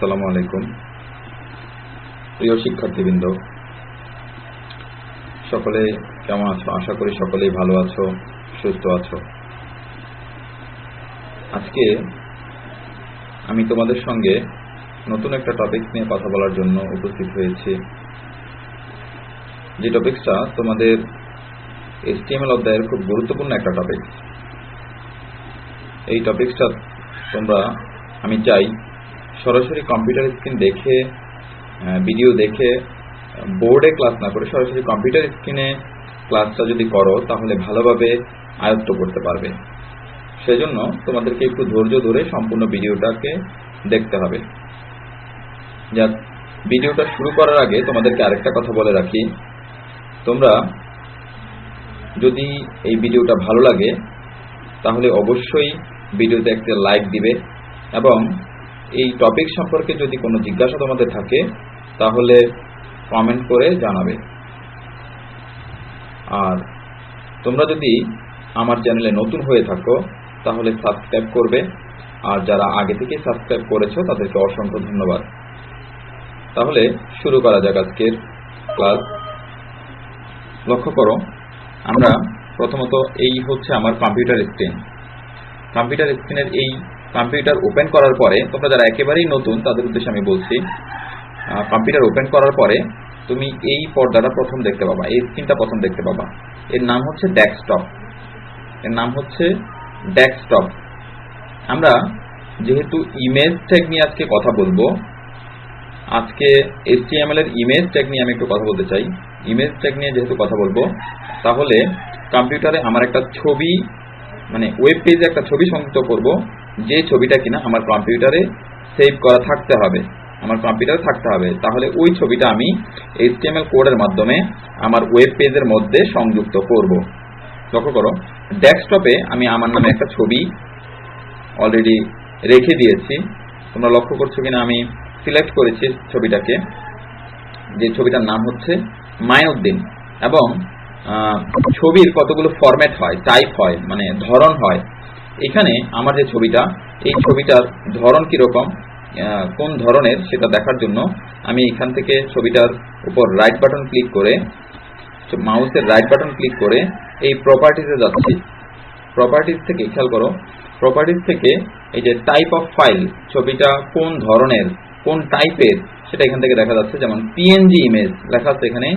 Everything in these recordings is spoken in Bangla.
আসসালামু আলাইকুম প্রিয় শিক্ষার্থীবৃন্দ, সকলে কেমন আছো? আশা করি সকলেই ভালো আছো, সুস্থ আছো। আজকে আমি তোমাদের সঙ্গে নতুন একটা টপিক নিয়ে কথা বলার জন্য উপস্থিত হয়েছি। যে টপিকটা তোমাদের HTML অধ্যায়ের খুব গুরুত্বপূর্ণ একটা টপিক। এই টপিকটা তোমরা আমি চাই সরাসরি কম্পিউটার স্ক্রিন দেখে, ভিডিও দেখে, বোর্ডে ক্লাস না করে সরাসরি কম্পিউটার স্ক্রিনে ক্লাসটা যদি করো তাহলে ভালোভাবে আয়ত্ত করতে পারবে। সেজন্য তোমাদেরকে একটু ধৈর্য ধরে সম্পূর্ণ ভিডিওটাকে দেখতে হবে। যাক, ভিডিওটা শুরু করার আগে তোমাদেরকে আরেকটা কথা বলে রাখি, তোমরা যদি এই ভিডিওটা ভালো লাগে তাহলে অবশ্যই ভিডিওতে একটা লাইক দিবে এবং এই টপিক সম্পর্কে যদি কোনো জিজ্ঞাসা তোমাদের থাকে তাহলে কমেন্ট করে জানাবে। আর তোমরা যদি আমার চ্যানেলে নতুন হয়ে থাকো তাহলে সাবস্ক্রাইব করবে, আর যারা আগে থেকে সাবস্ক্রাইব করেছো তাদেরকে অসংখ্য ধন্যবাদ। তাহলে শুরু করা যাক আজকের ক্লাস। লক্ষ্য করো, আমরা প্রথমত এই হচ্ছে আমার কম্পিউটার স্ক্রিন। কম্পিউটার স্ক্রিনের এই কম্পিউটার ওপেন করার পরে, তোমরা যারা একেবারেই নতুন তাদের উদ্দেশ্যে আমি বলছি, কম্পিউটার ওপেন করার পরে তুমি এই পর্দাটা প্রথম দেখতে পাবা, এই স্ক্রিনটা প্রথম দেখতে পাবা। এর নাম হচ্ছে ডেস্কটপ। আমরা যেহেতু ইমেজ ট্যাগ নিয়ে আজকে কথা বলবো, আজকে HTML এর ইমেজ ট্যাগ নিয়ে আমি একটু কথা বলতে চাই। ইমেজ ট্যাগ নিয়ে যেহেতু কথা বলবো, তাহলে কম্পিউটারে আমার একটা ছবি, মানে ওয়েব পেজে একটা ছবি সংযুক্ত করব, যে ছবিটা কিনা আমার কম্পিউটারে সেভ করা থাকতে হবে, আমার কম্পিউটারে থাকতে হবে। তাহলে ওই ছবিটা আমি HTML কোডের মাধ্যমে আমার ওয়েব পেজের মধ্যে সংযুক্ত করব। লক্ষ্য করো, ডেস্কটপে আমি আমার নামে একটা ছবি অলরেডি রেখে দিয়েছি। তোমরা লক্ষ্য করছো কিনা আমি সিলেক্ট করেছি ছবিটাকে, যে ছবিটার নাম হচ্ছে মাইনুদ্দিন। এবং ছবির কতগুলো ফরম্যাট হয়, টাইপ হয়, মানে ধরন হয়। এখানে আমার যে ছবিটা, এই ছবিটার ধরন কিরকম, কোন ধরনের সেটা দেখার জন্য আমি এখান থেকে ছবিটার উপর রাইট বাটন ক্লিক করে, মাউসের রাইট বাটন ক্লিক করে এই প্রপার্টিজে যাচ্ছি। প্রপার্টিজ থেকে খেয়াল করো, প্রপার্টিজ থেকে এই যে টাইপ অফ ফাইল, ছবিটা কোন ধরনের, কোন টাইপের সেটা এখান থেকে দেখা যাচ্ছে। যেমন PNG ইমেজ লেখা আছে এখানে,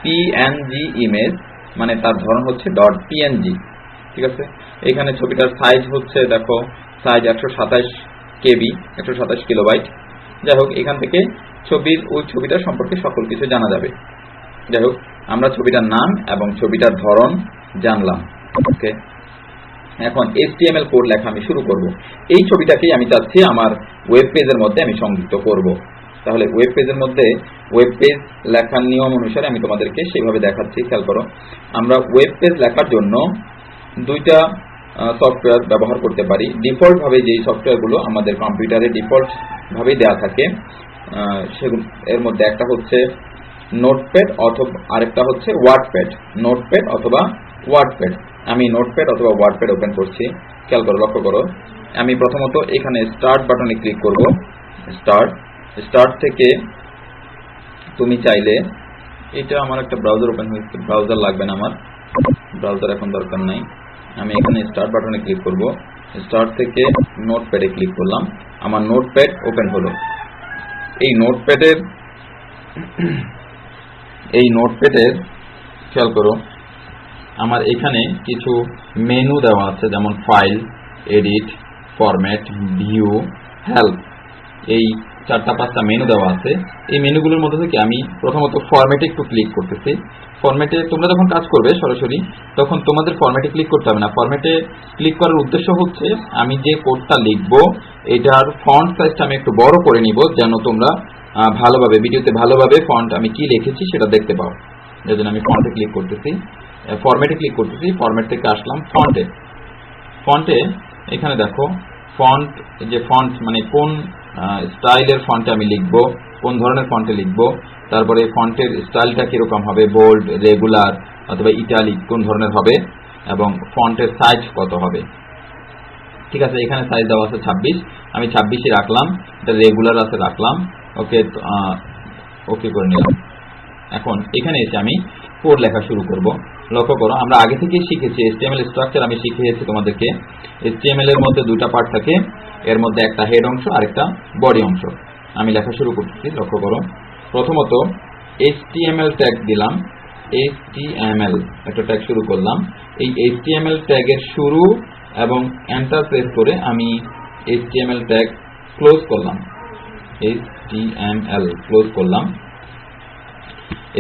PNG ইমেজ মানে তার ধরন হচ্ছে .png। ঠিক আছে, এখানে ছবিটার সাইজ হচ্ছে, দেখো সাইজ 127 KB, 127 কিলোবাইট। যাই হোক, এখান থেকে ওই ছবিটার সম্পর্কে সকল কিছু জানা যাবে। যাই হোক, আমরা ছবিটার নাম এবং ছবিটার ধরন জানলাম। ওকে, এখন HTML কোড লেখা আমি শুরু করব। এই ছবিটাকেই আমি চাচ্ছি আমার ওয়েব পেজের মধ্যে আমি সংযুক্ত করব। তাহলে ওয়েব পেজের মধ্যে ওয়েব পেজ লেখার নিয়ম অনুসারে আমি তোমাদেরকে সেইভাবে দেখাচ্ছি। খেয়াল করো, আমরা ওয়েব পেজ লেখার জন্য দুইটা সফটওয়্যার ব্যবহার করতে পারি। ডিফল্ট ভাবে যেই সফটওয়্যারগুলো আমাদের কম্পিউটারে ডিফল্ট ভাবে দেওয়া থাকে, সেগুলো এর মধ্যে একটা হচ্ছে নোটপ্যাড অথবা আরেকটা হচ্ছে ওয়ার্ডপ্যাড। নোটপ্যাড অথবা ওয়ার্ডপ্যাড। আমি নোটপ্যাড অথবা ওয়ার্ডপ্যাড ওপেন করছি। খেয়াল করো, লক্ষ্য করো, আমি প্রথমত এখানে স্টার্ট বাটনে ক্লিক করব। স্টার্ট থেকে তুমি চাইলে, এটা আমার একটা ব্রাউজার ওপেন হয়েছে, ব্রাউজার লাগবে না, আমার ব্রাউজার এখন দরকার নাই। আমি এখানে স্টার্ট বাটনে ক্লিক করব। স্টার্ট থেকে নোটপ্যাডে ক্লিক করলাম, আমার নোটপ্যাড ওপেন হলো। এই নোটপ্যাডের খেয়াল করো, আমার এখানে কিছু মেনু দেওয়া আছে, যেমন file, edit, format, view, help. এই 4-5টা মেনু দেওয়া আছে। এই মেনুগুলোর মধ্যে থেকে আমি প্রথমত ফরম্যাটে একটু ক্লিক করতেছি। ফরম্যাটে তোমরা যখন কাজ করবে সরাসরি, তখন তোমাদের ফরম্যাটে ক্লিক করতে হবে না। ফরম্যাটে ক্লিক করার উদ্দেশ্য হচ্ছে, আমি যে কোডটা লিখবো এটার ফন্ট সাইজটা আমি একটু বড় করে নিব, যেন তোমরা ভালোভাবে ভিডিওতে ভালোভাবে ফন্ট আমি কি লিখেছি সেটা দেখতে পাও। যার জন্য আমি ফন্টে ক্লিক করতেছি, ফরম্যাটে ক্লিক করতেছি। ফরম্যাট থেকে আসলাম ফন্টে। এখানে দেখো ফন্ট, যে ফন্ট মানে কোন স্টাইলের ফন্টে আমি লিখব, কোন ধরনের ফন্টে লিখব, তারপরে ফন্টের স্টাইলটা কিরকম হবে, বোল্ড, রেগুলার অথবা ইটালিক কোন ধরনের হবে, এবং ফন্টের সাইজ কত হবে। ঠিক আছে, এখানে সাইজ দেওয়া আছে 26। আমি 26ই রাখলাম, এটা রেগুলার আছে রাখলাম, ওকে ওকে করে নিলাম। এখন এখানে এসে আমি কোড লেখা শুরু করব। লক্ষ্য করো আমরা আগে থেকেই শিখেছি HTML স্ট্রাকচার, আমি শিখিয়েছি তোমাদেরকে। HTML এর মধ্যে দুটা পার্ট থাকে, এর মধ্যে একটা হেড অংশ আর একটা বডি অংশ। আমি লেখা শুরু করতেছি, লক্ষ্য করো। প্রথমত HTML ট্যাগ দিলাম, HTML একটা ট্যাগ শুরু করলাম। এই HTML ট্যাগের শুরু এবং এন্টার প্রেস করে আমি HTML ট্যাগ ক্লোজ করলাম, HTML ক্লোজ করলাম।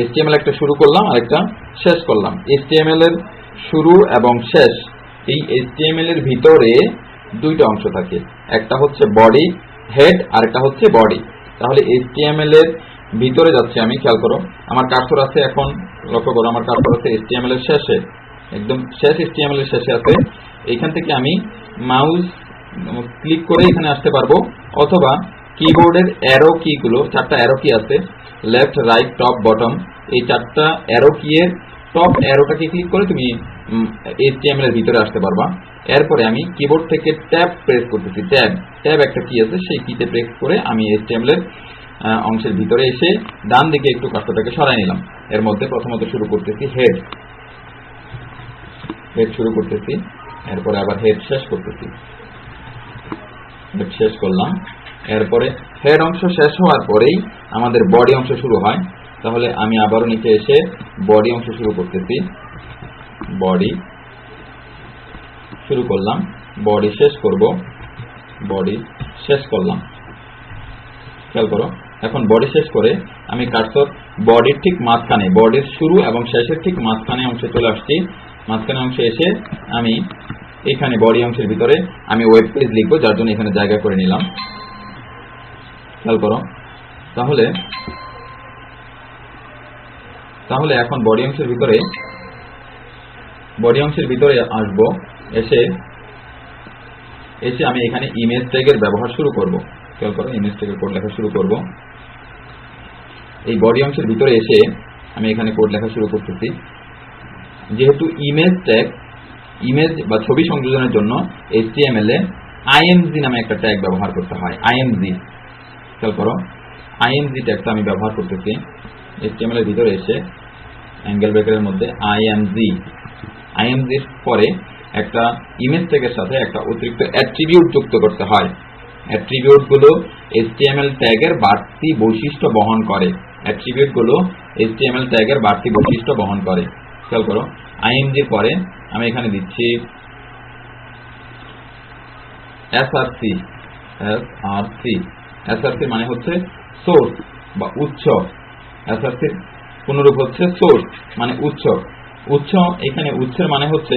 HTML একটা শুরু করলাম আর একটা শেষ করলাম। HTML এর শুরু এবং শেষ, এই HTML এর ভিতরে দুইটা অংশ থাকে, একটা হচ্ছে বডি হেড আর একটা হচ্ছে বডি। তাহলে HTML এর ভিতরে যাচ্ছে আমি, খেয়াল করো আমার কার্সর আছে, এখন লক্ষ্য করো আমার কার্সর আছে HTML এর শেষে, একদম শেষ HTML এর শেষে আছে। এইখান থেকে আমি মাউস ক্লিক করে এখানে আসতে পারবো, অথবা কিবোর্ডের অ্যারো কি গুলো, চারটা অ্যারো কি আছে, লেফট রাইট টপ বটম, এই চারটা অ্যারো কি এর টপ অ্যারোটাকে ক্লিক করে তুমি HTML এর ভিতরে আসতে পারবা। এরপরে আমি কিবোর্ড থেকে ট্যাব প্রেস করতেছি, ট্যাব একটা কি আছে, সেই কিতে প্রেস করে আমি HTML এর অংশের ভিতরে এসে ডান দিকে একটু কার্সরটাকে সরাই নিলাম। এর মধ্যে প্রথমত শুরু করতেছি হেড শুরু করতেছি, এরপরে আবার হেড শেষ করতেছি, হেড শেষ করলাম। এরপরে হেড অংশ শেষ হওয়ার পরেই আমাদের বডি অংশ শুরু হয়। তাহলে আমি আবারও নিচে এসে বডি অংশ শুরু করতেছি, বডি শুরু করলাম, বডি শেষ করব, বডি শেষ করলাম। খেয়াল করো এখন বডি শেষ করে আমি কার্সর বডির ঠিক মাঝখানে, বডির শুরু এবং শেষের ঠিক মাঝখানে অংশে চলে আসছি। মাঝখানে অংশে এসে আমি এখানে বডি অংশের ভিতরে আমি ওয়েব পেজ লিখবো, যার জন্য এখানে জায়গা করে নিলাম। খেয়াল করো তাহলে এখন বডি অংশের ভিতরে আসবো, এসে আমি এখানে ইমেজ ট্যাগের ব্যবহার শুরু করব। খেয়াল করো ইমেজ ট্যাগের কোড লেখা শুরু করব। এই বডি অংশের ভিতরে এসে আমি এখানে কোড লেখা শুরু করতেছি। যেহেতু ইমেজ ট্যাগ, ইমেজ বা ছবি সংযোজনের জন্য HTML এ IMG নামে একটা ট্যাগ ব্যবহার করতে হয়, IMG। খেয়াল করো IMG ট্যাগটা আমি ব্যবহার করতেছি। HTML এর ভিতরে এসে অ্যাঙ্গেল ব্রেকেটের মধ্যে IMG এর পরে একটা ইমেজ ট্যাগের সাথে একটা অতিরিক্ত অ্যাট্রিবিউট যুক্ত করতে হয়। অ্যাট্রিবিউট গুলো HTML ট্যাগের বাড়তি বৈশিষ্ট্য বহন করে, অ্যাট্রিবিউট গুলো HTML ট্যাগের বাড়তি বৈশিষ্ট্য বহন করে। খেয়াল করো IMG এর পরে আমি এখানে দিচ্ছি SRC মানে হচ্ছে সোর্স বা উৎস, SRC এর পুনরূপ হচ্ছে সোর্স মানে উৎস। এখানে উৎসের মানে হচ্ছে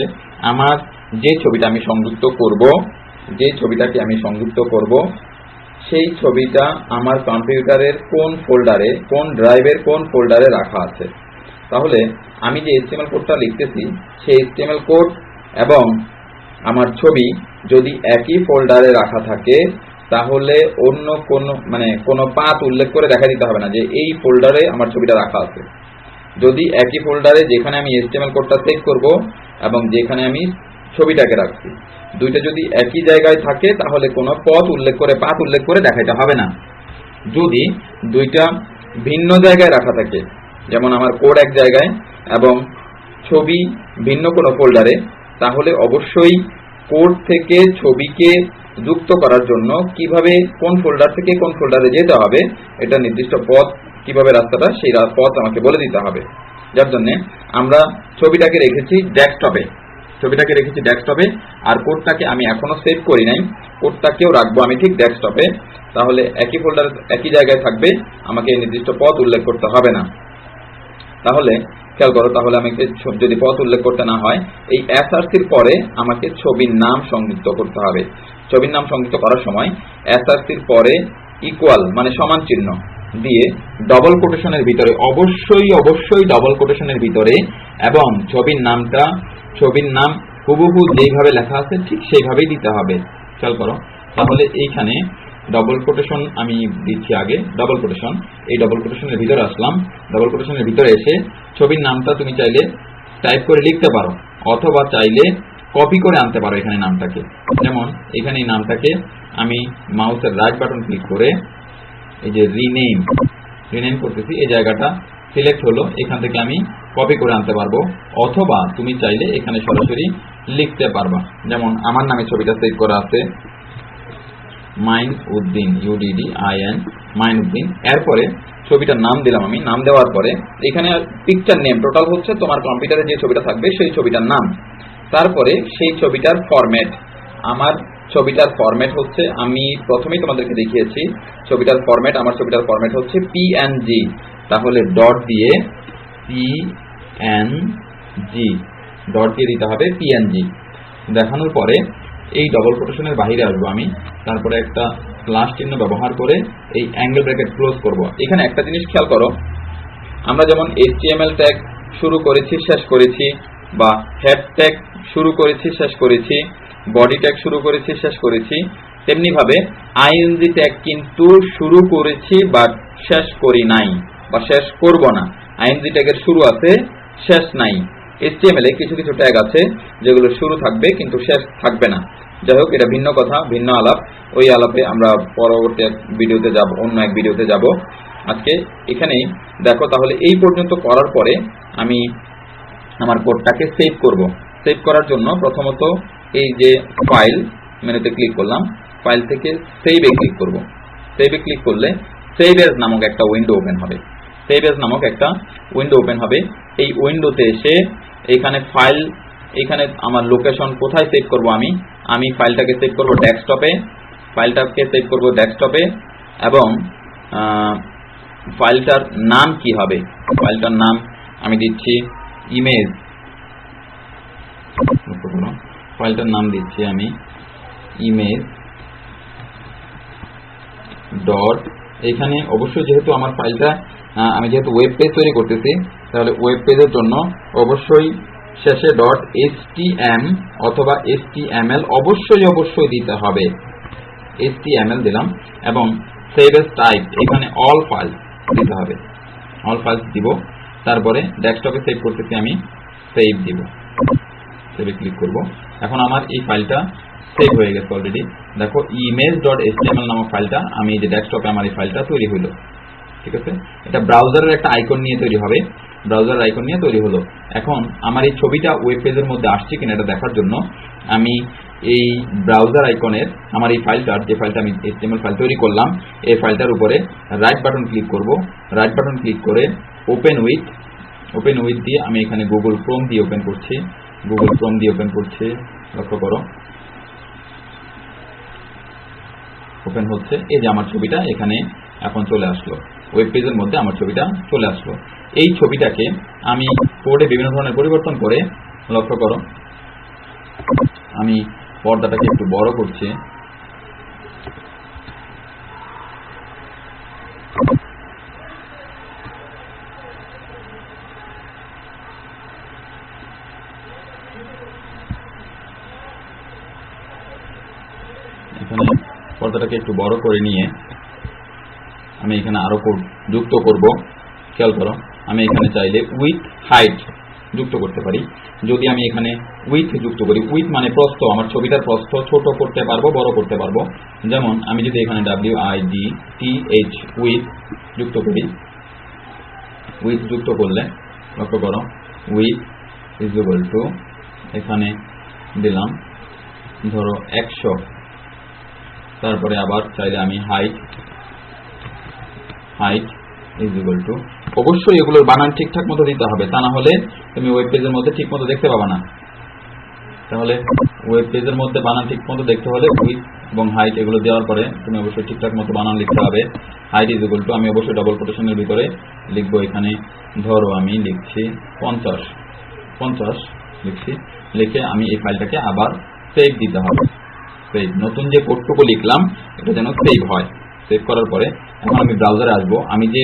আমার যে ছবিটা আমি সংযুক্ত করব, সেই ছবিটা আমার কম্পিউটারের কোন ফোল্ডারে, কোন ড্রাইভের কোন ফোল্ডারে রাখা আছে। তাহলে আমি যে HTML কোডটা লিখতেছি সেই HTML কোড এবং আমার ছবি যদি একই ফোল্ডারে রাখা থাকে, তাহলে অন্য কোনো পাথ উল্লেখ করে দেখা দিতে হবে না যে এই ফোল্ডারে আমার ছবিটা রাখা আছে। যদি একই ফোল্ডারে যেখানে আমি HTML কোডটা সেভ করব এবং যেখানে আমি ছবিটাকে রাখছি, দুইটা যদি একই জায়গায় থাকে, তাহলে কোনো পাথ উল্লেখ করে দেখাইতে হবে না। যদি দুইটা ভিন্ন জায়গায় রাখা থাকে, যেমন আমার কোড এক জায়গায় এবং ছবি ভিন্ন কোনো ফোল্ডারে, তাহলে অবশ্যই কোড থেকে ছবিকে যুক্ত করার জন্য কিভাবে কোন ফোল্ডার থেকে কোন ফোল্ডারে যেতে হবে, এটা নির্দিষ্ট পথ, কিভাবে রাস্তাটা, সেই পথ আমাকে বলে দিতে হবে। যার জন্য আমরা ছবিটাকে রেখেছি ডেস্কটপে, আর কোডটাকে আমি এখনো সেভ করি নাই, কোডটাকেও রাখবো আমি ঠিক ডেস্কটপে। তাহলে একই ফোল্ডার একই জায়গায় থাকবে, আমাকে নির্দিষ্ট পথ উল্লেখ করতে হবে না। তাহলে খেয়াল করো, তাহলে আমাকে যদি পথ উল্লেখ করতে না হয়, এই SRCর পরে আমাকে ছবির নাম সংযুক্ত করতে হবে। ছবির নাম সংযুক্ত করার সময় SRCর পরে ইকুয়াল মানে সমান চিহ্ন দিয়ে ডবল কোটেশনের ভিতরে, অবশ্যই ডবল কোটেশনের ভিতরে, এবং ছবির নাম হুবহু যেইভাবে লেখা আছে ঠিক সেইভাবেই দিতে হবে। খেয়াল করো, তাহলে এইখানে ডবল কোটেশন আমি দিচ্ছি আগে, ডবল কোটেশন, এই ডবল কোটেশনের ভিতরে আসলাম। ডবল কোটেশনের ভিতরে এসে ছবির নামটা তুমি চাইলে টাইপ করে লিখতে পারো, অথবা চাইলে কপি করে আনতে পারো এখানে নামটাকে। যেমন এখানে এই নামটাকে আমি মাউসের রাইট বাটন ক্লিক করে এই যে রিনেম করতেছি, এই জায়গাটা সিলেক্ট হলো, এখান থেকে আমি কপি করে আনতে পারবো, অথবা তুমি চাইলে এখানে সরাসরি লিখতে পারবা। যেমন আমার নামে ছবিটা সেভ করা আছে মাইনউদ্দিন, UDDIN মাইনউদ্দিন। এরপরে ছবিটার নাম দিলাম আমি, নাম দেওয়ার পরে এখানে পিকচার নেম টোটাল হচ্ছে তোমার কম্পিউটারে যে ছবিটা থাকবে সেই ছবিটার নাম। তারপরে সেই ছবিটার ফরম্যাট, আমার ছবিটার ফরম্যাট হচ্ছে, আমি প্রথমেই তোমাদেরকে দেখিয়েছি ছবিটার ফরম্যাট, আমার ছবিটার ফরম্যাট হচ্ছে PNG। তাহলে ডট দিয়ে PNG ডট দিয়ে দিতে হবে PNG। দেখানোর পরে এই ডবল কোটেশনের বাইরে আসবো আমি, তারপরে একটা প্লাস চিহ্ন ব্যবহার করে এই অ্যাঙ্গেল ব্র্যাকেট ক্লোজ করব। এখানে একটা জিনিস খেয়াল করো, আমরা যেমন HTML ট্যাগ শুরু করেছি শেষ করেছি, বা হেড ট্যাগ শুরু করেছি শেষ করেছি, বডি ট্যাগ শুরু করেছি শেষ করেছি, তেমনি ভাবে ING ট্যাগ কিন্তু শুরু করেছি বা শেষ করি নাই বা শেষ করব না। ING ট্যাগের শুরু আছে, শেষ নাই। HTML এ কিছু কিছু ট্যাগ আছে যেগুলো শুরু থাকবে কিন্তু শেষ থাকবে না। যাই হোক, এটা ভিন্ন কথা, ভিন্ন আলাপ। ওই আলাপে আমরা পরবর্তী এক ভিডিওতে যাব, অন্য এক ভিডিওতে যাব। আজকে এখানেই দেখো। তাহলে এই পর্যন্ত করার পরে আমি আমার কোডটাকে সেভ করব। সেভ করার জন্য প্রথমত এই যে ফাইল মেনুতে ক্লিক করলাম, ফাইল থেকে সেভে ক্লিক করব। সেভে ক্লিক করলে সেভ এজ নামক একটা উইন্ডো ওপেন হবে। সেভ এজ নামক একটা উইন্ডো ওপেন হবে। এই উইন্ডোতে এসে এখানে ফাইল, এখানে আমার লোকেশন কোথায় সেভ করব, আমি ফাইলটাকে সেভ করব ডেস্কটপে, এবং ফাইলটার নাম কি হবে, ফাইলটার নাম আমি দিচ্ছি ইমেজ, ফাইলটার নাম দিচ্ছি আমি ইমেজ ডট। এখানে অবশ্যই যেহেতু আমার ফাইলটা আমি যেহেতু ওয়েব পেজ তৈরি করতেছি, তাহলে ওয়েব পেজের জন্য অবশ্যই শেষে ডট HTM অথবা HTML অবশ্যই দিতে হবে। HTML দিলাম এবং সেভ এজ টাইপ, এখানে অল ফাইলস দিতে হবে, অল ফাইলস দিব। তারপরে ডেস্কটপে সেভ করতেছি আমি, সেভ দিব, সেভে ক্লিক করব। এখন আমার এই ফাইলটা সেভ হয়ে গেছে অলরেডি। দেখো image.html নামক ফাইলটা, আমি এই যে ডেস্কটপে আমার এই ফাইলটা তৈরি হলো। ঠিক আছে, এটা ব্রাউজারের একটা আইকন নিয়ে তৈরি হবে, ব্রাউজারের আইকন নিয়ে তৈরি হলো। এখন আমার এই ছবিটা ওয়েব পেজের মধ্যে আসছে কিনা এটা দেখার জন্য আমি এই ব্রাউজার আইকনের আমার এই ফাইলটার, যে ফাইলটা আমি HTML ফাইল তৈরি করলাম, এই ফাইলটার উপরে রাইট বাটন ক্লিক করব। রাইট বাটন ক্লিক করে ওপেন উইথ দিয়ে আমি এখানে গুগল ক্রোম দিয়ে ওপেন করছি, লক্ষ্য করো ওপেন হচ্ছে। এই যে আমার ছবিটা এখানে এখন চলে আসলো, ওয়েব পেজের মধ্যে আমার ছবিটা চলে আসলো। এই ছবিটাকে আমি কোডে বিভিন্ন ধরনের পরিবর্তন করে, লক্ষ্য করো আমি পর্দাটাকে একটু বড় করছি, এখানে পর্দাটাকে একটু বড় করে নিয়ে আমি এখানে আরো কোড যুক্ত করব। খেয়াল করো, আমি এখানে চাইলে উইথ হাইট যুক্ত করতে পারি। যদি আমি এখানে উইথ যুক্ত করি, উইথ মানে প্রস্থ, আমার ছবিটার প্রস্থ ছোট করতে পারবো, বড় করতে পারবো। যেমন আমি যদি এখানে WIDTH উইথ যুক্ত করি, উইথ যুক্ত করলে লক্ষ্য করো উইথ ইজ ইকুয়াল টু, এখানে দিলাম ধরো 100। তারপরে আবার চাইলে আমি হাইট ইজ ইকুয়াল টু, অবশ্যই এগুলোর বানান ঠিকঠাক মতো দিতে হবে, তা না হলে তুমি ওয়েব পেজের মধ্যে ঠিক মতো দেখতে পাবা না। তাহলে ওয়েব পেজের মধ্যে বানান ঠিক মতো দেখতে হলে উইথ এবং হাইট এগুলো দেওয়ার পরে তুমি অবশ্যই ঠিকঠাক মতো বানান লিখতে হবে। হাইট ইজ ইকুয়াল টু, আমি অবশ্যই ডবল কোটেশনের ভিতরে লিখবো, এখানে ধরো আমি লিখছি 50 লিখছি, লিখে আমি এই ফাইলটাকে আবার সেভ দিতে হবে। সেভ, নতুন যে কোডটুকু লিখলাম এটা যেন সেভ হয়। সেভ করার পরে এখন আমি ব্রাউজারে আসবো, আমি যে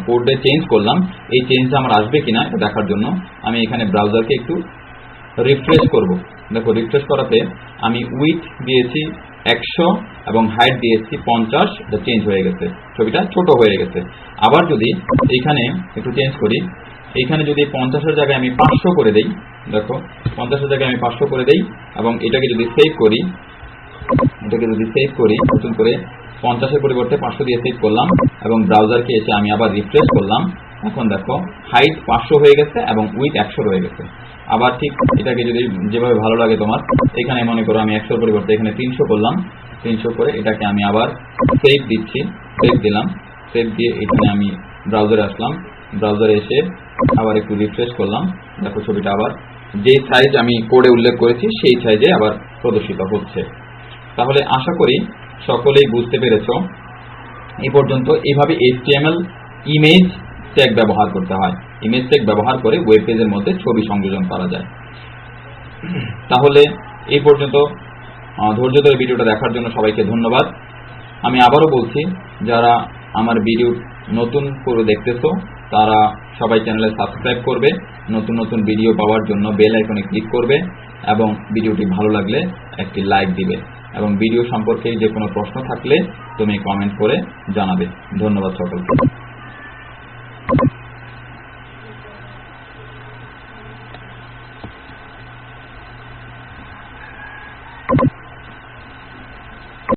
কোডে চেঞ্জ করলাম এই চেঞ্জটা আমার আসবে কিনা এটা দেখার জন্য আমি এখানে ব্রাউজারকে একটু রিফ্রেশ করব। দেখো রিফ্রেশ করাতে আমি উইথ দিয়েছি 100 এবং হাইট দিয়েছি 50, এটা চেঞ্জ হয়ে গেছে, ছবিটা ছোট হয়ে গেছে। আবার যদি এখানে একটু চেঞ্জ করি, এখানে যদি 50-এর জায়গায় আমি 500 করে দেই, দেখো 50-এর জায়গায় আমি 500 করে দেই এবং এটাকে যদি সেভ করি, নতুন করে 50-এর পরিবর্তে 500 দিয়ে সেভ করলাম এবং ব্রাউজারকে এসে আমি আবার রিফ্রেশ করলাম। এখন দেখো হাইট 500 হয়ে গেছে এবং উইথ 100 রয়ে গেছে। আবার ঠিক এটাকে যদি যেভাবে ভালো লাগে তোমার, এখানে মনে করো আমি 100 পরিবর্তে এখানে 300 করলাম, 300 করে এটাকে আমি আবার সেভ দিচ্ছি, সেভ দিলাম, সেভ দিয়ে এখানে আমি ব্রাউজারে আসলাম, ব্রাউজারে এসে আবার একটু রিফ্রেশ করলাম। দেখো ছবিটা আবার যে সাইজ আমি কোডে উল্লেখ করেছি সেই সাইজে আবার প্রদর্শিত হচ্ছে। তাহলে আশা করি সকলেই বুঝতে পেরেছ এই পর্যন্ত এইভাবে HTML ইমেজ ট্যাগ ব্যবহার করতে হয়। ইমেজ ট্যাগ ব্যবহার করে ওয়েব পেজের মধ্যে ছবি সংযোজন করা যায়। তাহলে এই পর্যন্ত ধৈর্য ধরে ভিডিওটা দেখার জন্য সবাইকে ধন্যবাদ। আমি আবারও বলছি, যারা আমার ভিডিও নতুন করে দেখতেছো তারা সবাই চ্যানেলে সাবস্ক্রাইব করবে, নতুন নতুন ভিডিও পাওয়ার জন্য বেল আইকনে ক্লিক করবে এবং ভিডিওটি ভালো লাগলে একটি লাইক দিবে এবং ভিডিও সম্পর্কে যে কোনো প্রশ্ন থাকলে তুমি কমেন্ট করে জানাবে। ধন্যবাদ সকলকে।